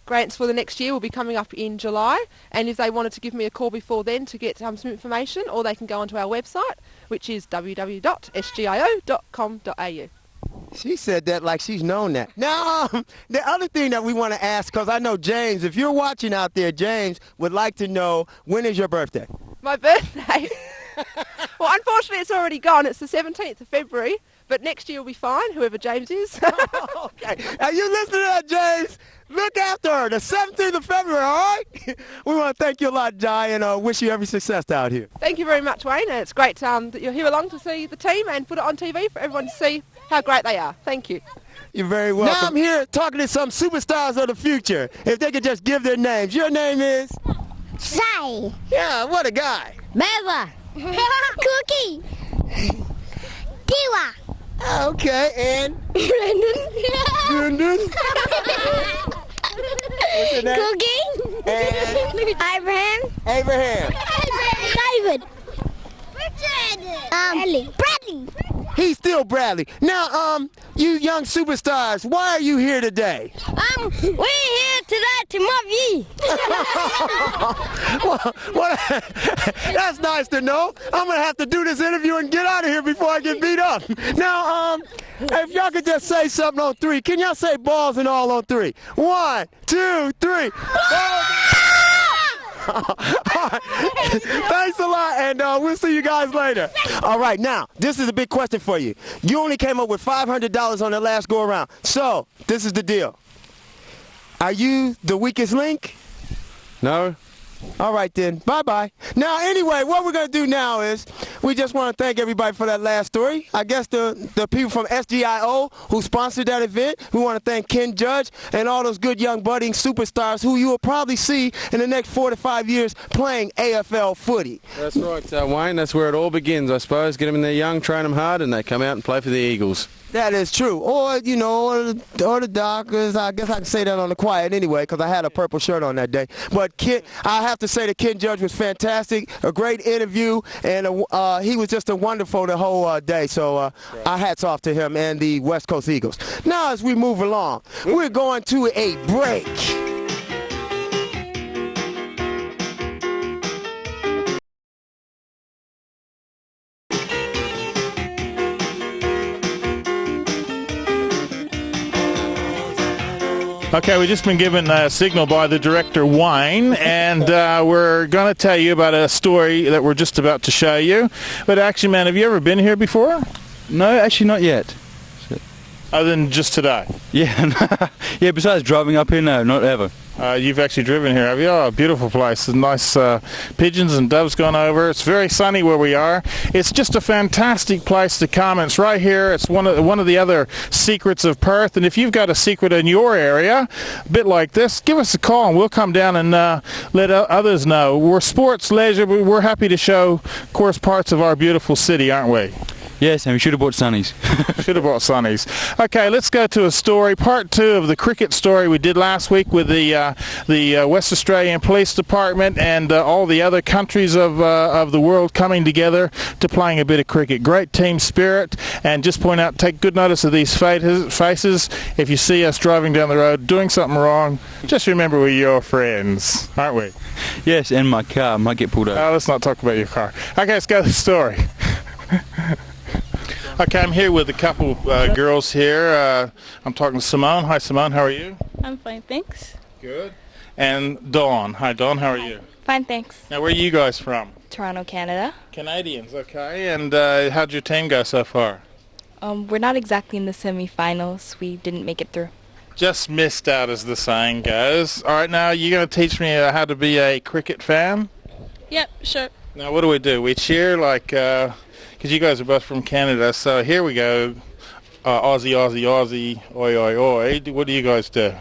grants for the next year will be coming up in July, and if they wanted to give me a call before then to get some information, or they can go onto our website, which is www.sgio.com.au. She said that like she's known that. Now, the other thing that we want to ask, because I know James, if you're watching out there, James would like to know, when is your birthday? My birthday? Well, unfortunately it's already gone. It's the 17th of February. But next year will be fine, whoever James is. Okay. Are you listening to that, James? Look after her, the 17th of February, all right? We want to thank you a lot, Di, and wish you every success out here. Thank you very much, Wayne. It's great that you're here along to see the team and put it on TV for everyone to see how great they are. Thank you. You're very welcome. Now I'm here talking to some superstars of the future. If they could just give their names. Your name is? Sai. Yeah, what a guy. Beba. Cookie. Tiwa. Okay, and? Brendan. Brendan. What's your name? Cookie. And? Abraham. Abraham. David. Richard. Bradley. He's still Bradley. Now, you young superstars, why are you here today? We're here today to mob you. Well, that's nice to know. I'm going to have to do this interview and get out of here before I get beat up. Now, if y'all could just say something on 3. Can y'all say balls and all on 3? 1, 2, 3. Thanks a lot, and we'll see you guys later. All right, now, this is a big question for you. You only came up with $500 on the last go-around. So, this is the deal. Are you the weakest link? No. All right, then. Bye-bye. Now, anyway, what we're going to do now is we just want to thank everybody for that last story. I guess the people from SGIO who sponsored that event. We want to thank Ken Judge and all those good young budding superstars who you will probably see in the next 4 to 5 years playing AFL footy. That's right, Wayne. That's where it all begins, I suppose. Get them in there young, train them hard, and they come out and play for the Eagles. That is true. Or, you know, or the Dockers. I guess I can say that on the quiet anyway because I had a purple shirt on that day. But I have to say that Ken Judge was fantastic, a great interview, and he was just a wonderful the whole day. So our hats off to him and the West Coast Eagles. Now as we move along, we're going to a break. Okay, we've just been given a signal by the director, Wayne, and we're going to tell you about a story that we're just about to show you. But actually, man, have you ever been here before? No, actually not yet. Other than just today? Yeah, yeah, besides driving up here, no, not ever. You've actually driven here, have you? Oh, a beautiful place. There's nice pigeons and doves going over. It's very sunny where we are. It's just a fantastic place to come. It's right here. It's one of the other secrets of Perth. And if you've got a secret in your area, a bit like this, give us a call and we'll come down and let others know. We're sports, leisure, but we're happy to show, of course, parts of our beautiful city, aren't we? Yes, and we should have bought sunnies. Should have bought sunnies. Okay, let's go to a story, part 2 of the cricket story we did last week with the West Australian Police Department and all the other countries of the world coming together to playing a bit of cricket. Great team spirit, and just point out, take good notice of these faces. If you see us driving down the road doing something wrong, just remember we're your friends, aren't we? Yes, and my car might get pulled over. Oh, let's not talk about your car. Okay, let's go to the story. Okay, I'm here with a couple girls here. I'm talking to Simone. Hi, Simone. How are you? I'm fine, thanks. Good. And Dawn. Hi, Dawn. How are you? Fine, thanks. Now, where are you guys from? Toronto, Canada. Canadians, okay. And how'd your team go so far? We're not exactly in the semi-finals. We didn't make it through. Just missed out, as the saying goes. All right, now you're going to teach me how to be a cricket fan? Yep, sure. Now, what do? We cheer like... because you guys are both from Canada, so here we go. Aussie, Aussie, Aussie, oi, oi, oi. What do you guys do?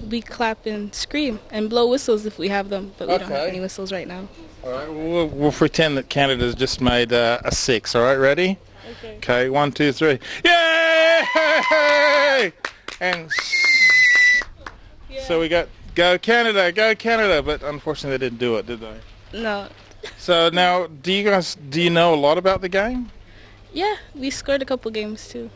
We clap and scream and blow whistles if we have them, but we don't have any whistles right now. All right, we'll pretend that Canada's just made a 6. All right, ready? Okay. Okay, 1, 2, 3. Yay! And so we got go Canada, but unfortunately they didn't do it, did they? No. So now, do you know a lot about the game? Yeah, we scored a couple games too.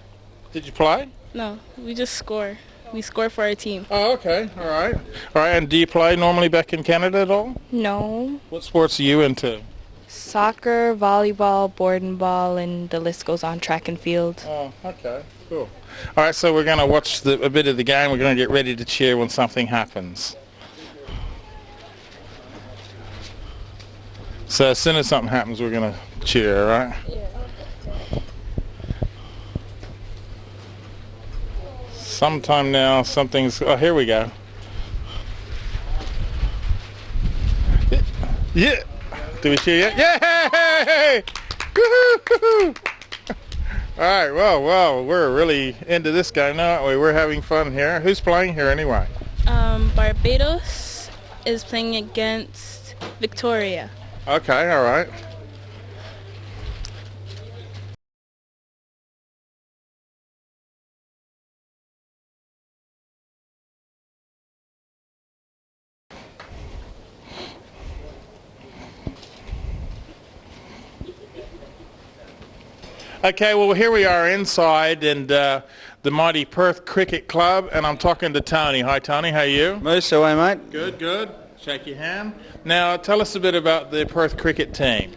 Did you play? No, we just score. We score for our team. Oh, okay. All right. And do you play normally back in Canada at all? No. What sports are you into? Soccer, volleyball, board and ball, and the list goes on, track and field. Oh, okay. Cool. All right, so we're going to watch a bit of the game. We're going to get ready to cheer when something happens. So as soon as something happens, we're going to cheer, all right? Yeah. Sometime now, something's... Oh, here we go. Yeah. Do we cheer yet? Yay! Woo-hoo! All right, well, we're really into this game now, aren't we? We're having fun here. Who's playing here anyway? Barbados is playing against Victoria. Okay, all right. Okay, well, here we are inside and the mighty Perth Cricket Club, and I'm talking to Tony. Hi, Tony. How are you? Moose, how are you, mate? Good. Shake your hand. Now, tell us a bit about the Perth cricket team.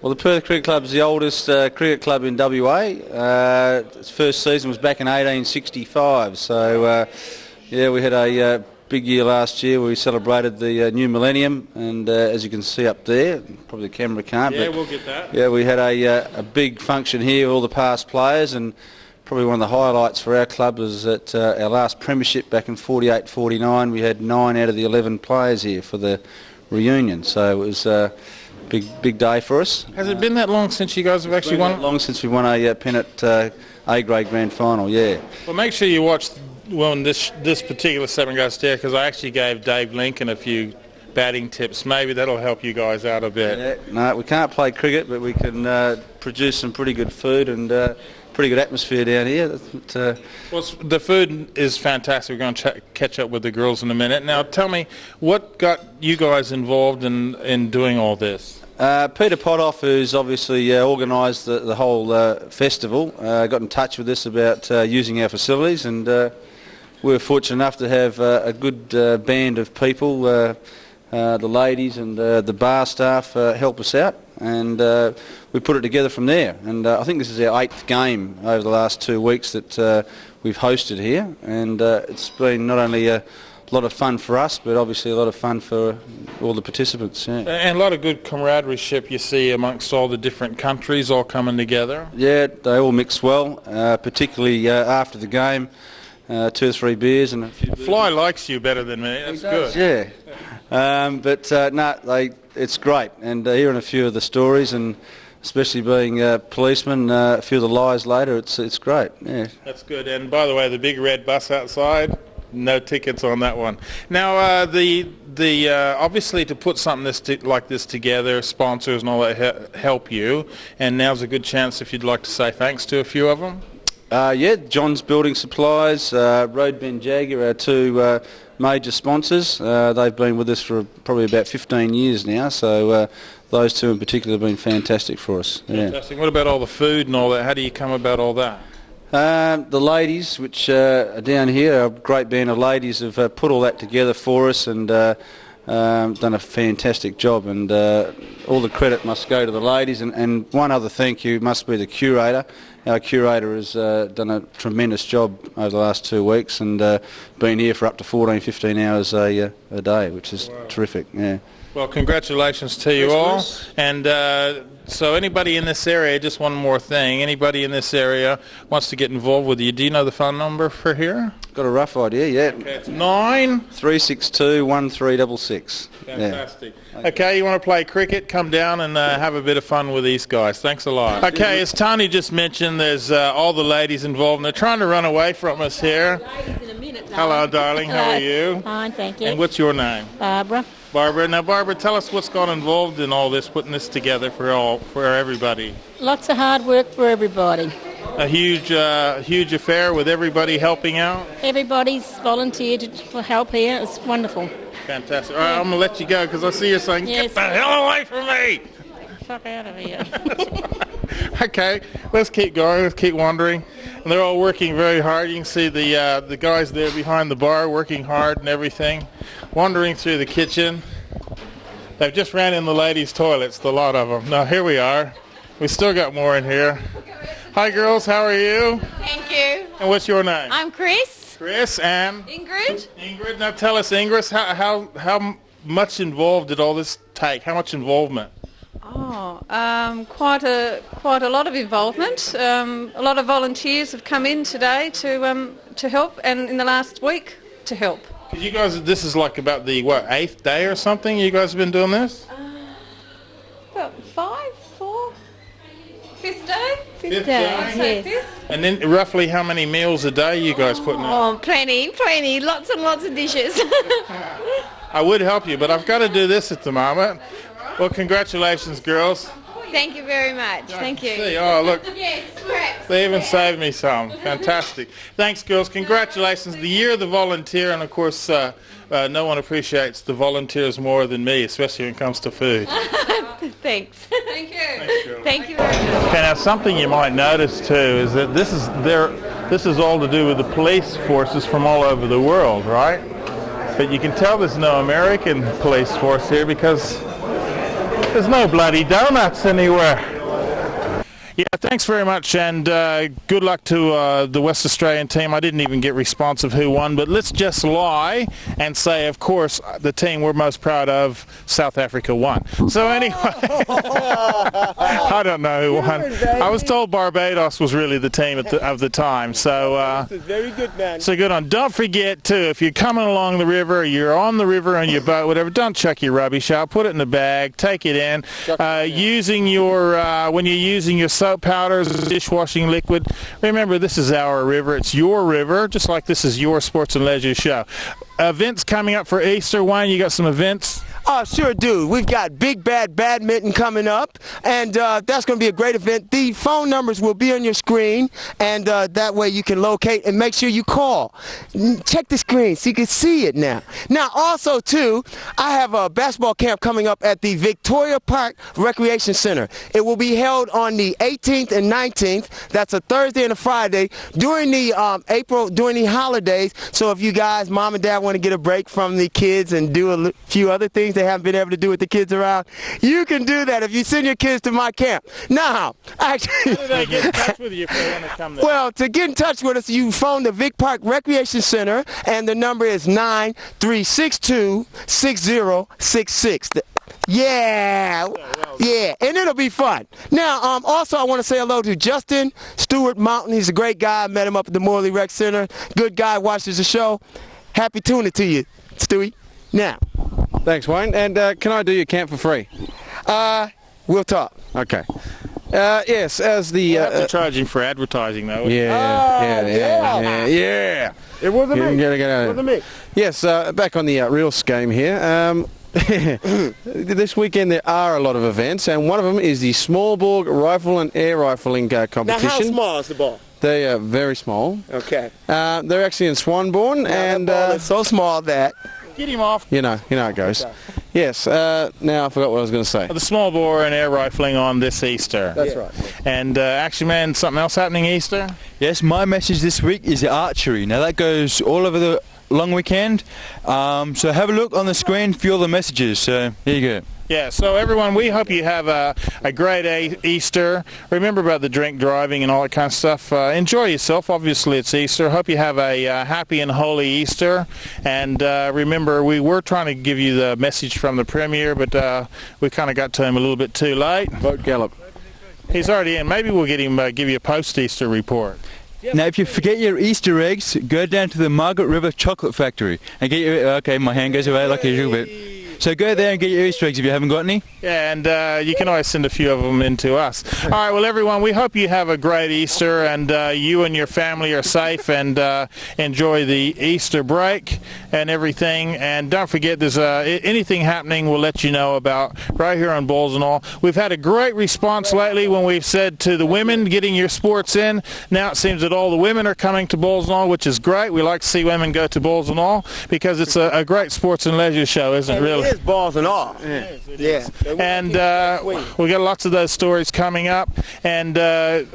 Well, the Perth Cricket Club is the oldest cricket club in WA. Its first season was back in 1865. So, we had a big year last year where we celebrated the new millennium, and as you can see up there, probably the camera can't. Yeah, we'll get that. Yeah, we had a big function here with all the past players, and probably one of the highlights for our club was at our last premiership back in 48-49. We had 9 out of the 11 players here for the reunion, so it was a big day for us. Has it been that long since you guys have actually won? Long since we won a pennant A-grade grand final, yeah. Well, make sure you watch when this particular segment goes there, because I actually gave Dave Lincoln a few batting tips. Maybe that'll help you guys out a bit. Yeah, no, we can't play cricket, but we can produce some pretty good food and pretty good atmosphere down here. Well, the food is fantastic. We're going to catch up with the girls in a minute. Now, tell me, what got you guys involved in doing all this? Peter Potthoff, who's obviously organised the whole festival, got in touch with us about using our facilities, and we were fortunate enough to have a good band of people, the ladies and the bar staff, help us out. and we put it together from there. And I think this is our 8th game over the last 2 weeks that we've hosted here, and it's been not only a lot of fun for us, but obviously a lot of fun for all the participants. Yeah. And a lot of good camaraderie you see amongst all the different countries all coming together. Yeah, they all mix well, particularly after the game. 2 or 3 beers and a few. Fly likes you better than me. That's good. Yeah, it's great. And hearing a few of the stories, and especially being a policeman, a few of the lies later, it's great. Yeah. That's good. And by the way, the big red bus outside, no tickets on that one. Now, obviously to put something like this together, sponsors and all that help you. And now's a good chance if you'd like to say thanks to a few of them. Yeah, John's Building Supplies, Road Bend Jaguar, our 2 major sponsors. They've been with us for probably about 15 years now, so those 2 in particular have been fantastic for us. Yeah. Fantastic. What about all the food and all that? How do you come about all that? The ladies, which are down here, a great band of ladies, have put all that together for us and done a fantastic job, and all the credit must go to the ladies, and one other thank you must be the curator. Our curator has done a tremendous job over the last 2 weeks, and been here for up to 14-15 hours a day, which is terrific. Yeah. Well, congratulations to you all. And so anybody in this area, just one more thing, anybody in this area wants to get involved with you, do you know the phone number for here? Got a rough idea, yeah. Okay, it's 9-362-1366. Fantastic. Yeah. Okay, you want to play cricket? Come down and have a bit of fun with these guys. Thanks a lot. Okay, as Tony just mentioned, there's all the ladies involved, and they're trying to run away from us here. Hello, darling. How are you? Fine, thank you. And what's your name? Barbara. Barbara. Now, Barbara, tell us what's gone involved in all this, putting this together for everybody. Lots of hard work for everybody. A huge affair with everybody helping out. Everybody's volunteered for help here. It's wonderful. Fantastic. All right, I'm going to let you go because I see you saying, yes. Get the hell away from me! Fuck out of here. Okay, let's keep going. Let's keep wandering. And they're all working very hard. You can see the guys there behind the bar working hard and everything. Wandering through the kitchen. They've just ran in the ladies' toilets, the lot of them. Now, here we are. We still got more in here. Hi, girls. How are you? Thank you. And what's your name? I'm Chris. Chris and? Ingrid. Ingrid. Now, tell us, Ingrid, how much involved did all this take? How much involvement? Oh, quite a lot of involvement. A lot of volunteers have come in today to help, and in the last week to help. You guys, this is like about the 8th day or something? You guys have been doing this? About 5th day. Fifth day. Yes. And then roughly how many meals a day you guys putting out? Oh, plenty, lots and lots of dishes. I would help you, but I've got to do this at the moment. Well, congratulations, girls. Thank you very much. Thank you. See, oh, look. Yes, correct. They even saved me some. Fantastic. Thanks, girls. Congratulations. The year of the volunteer, and of course, no one appreciates the volunteers more than me, especially when it comes to food. Thanks. Thank you. Thanks, girls. Thank you very much. Okay, now something you might notice too is that this is all to do with the police forces from all over the world, right? But you can tell there's no American police force here because there's no bloody donuts anywhere. Yeah, thanks very much, and good luck to the West Australian team. I didn't even get response of who won, but let's just lie and say, of course, the team we're most proud of, South Africa, won. So anyway, I don't know who won. I was told Barbados was really the team of the time. So very good, man. So good on. Don't forget too, if you're coming along the river, or you're on the river on your boat, whatever, don't chuck your rubbish out. Put it in the bag. Take it in. Using your when you're using your soap powders, dishwashing liquid, remember this is our river. It's your river, just like this is your sports and leisure show. Events coming up for Easter. Wayne, you got some events? Sure do. We've got Big Bad Badminton coming up, and that's going to be a great event. The phone numbers will be on your screen, and that way you can locate and make sure you call. Check the screen so you can see it now. Now, also, too, I have a basketball camp coming up at the Victoria Park Recreation Center. It will be held on the 18th and 19th. That's a Thursday and a Friday during the during the holidays. So if you guys, mom and dad, want to get a break from the kids and do a few other things things they haven't been able to do with the kids around. You can do that if you send your kids to my camp. Now, actually, how do they get in touch with you if they want to come there? Well, to get in touch with us, you phone the Vic Park Recreation Center, and the number is 9362-6066. Yeah, and it'll be fun. Now, also I want to say hello to Justin Stewart Mountain. He's a great guy. I met him up at the Morley Rec Center. Good guy, watches the show. Happy tuning to you, Stewie. Now. Thanks, Wayne. And can I do your camp for free? We'll talk. Okay. Yes, as the... We'll have to charge him for advertising, though. Yeah. It wasn't me. Get out of it. Yes, back on the real scheme here. This weekend there are a lot of events, and one of them is the small ball rifle and air rifling competition. Now, how small is the ball? They are very small. Okay. They're actually in Swanbourne, and that ball is so small that... Get him off. You know how it goes. Okay. Yes. Now I forgot what I was going to say. The small bore and air rifling on this Easter. That's right. And actually, man, something else happening Easter? Yes, my message this week is the archery. Now that goes all over the long weekend. So have a look on the screen for all the messages. So here you go. Yeah, so everyone, we hope you have a great Easter. Remember about the drink driving and all that kind of stuff. Enjoy yourself. Obviously, it's Easter. Hope you have a happy and holy Easter. And remember, we were trying to give you the message from the Premier, but we kind of got to him a little bit too late. Vote Gallup. He's already in. Maybe we'll get him give you a post-Easter report. Now, if you forget your Easter eggs, go down to the Margaret River Chocolate Factory and get your... Okay, my hand goes away like usual, but... So go there and get your Easter eggs if you haven't got any. Yeah, and you can always send a few of them in to us. All right, well, everyone, we hope you have a great Easter, and you and your family are safe, and enjoy the Easter break and everything. And don't forget, there's anything happening, we'll let you know about right here on Bulls and All. We've had a great response lately when we've said to the women, getting your sports in. Now it seems that all the women are coming to Bulls and All, which is great. We like to see women go to Bulls and All because it's a great sports and leisure show, isn't it, really? It's balls and all. Yeah. And we got lots of those stories coming up, and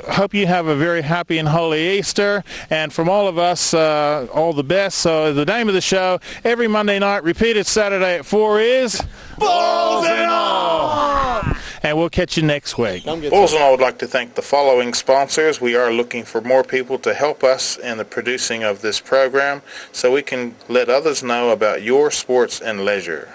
hope you have a very happy and holy Easter. And from all of us, all the best. So the name of the show every Monday night, repeated Saturday at 4 is Balls and All. And we'll catch you next week. Bulls and All would like to thank the following sponsors. We are looking for more people to help us in the producing of this program so we can let others know about your sports and leisure.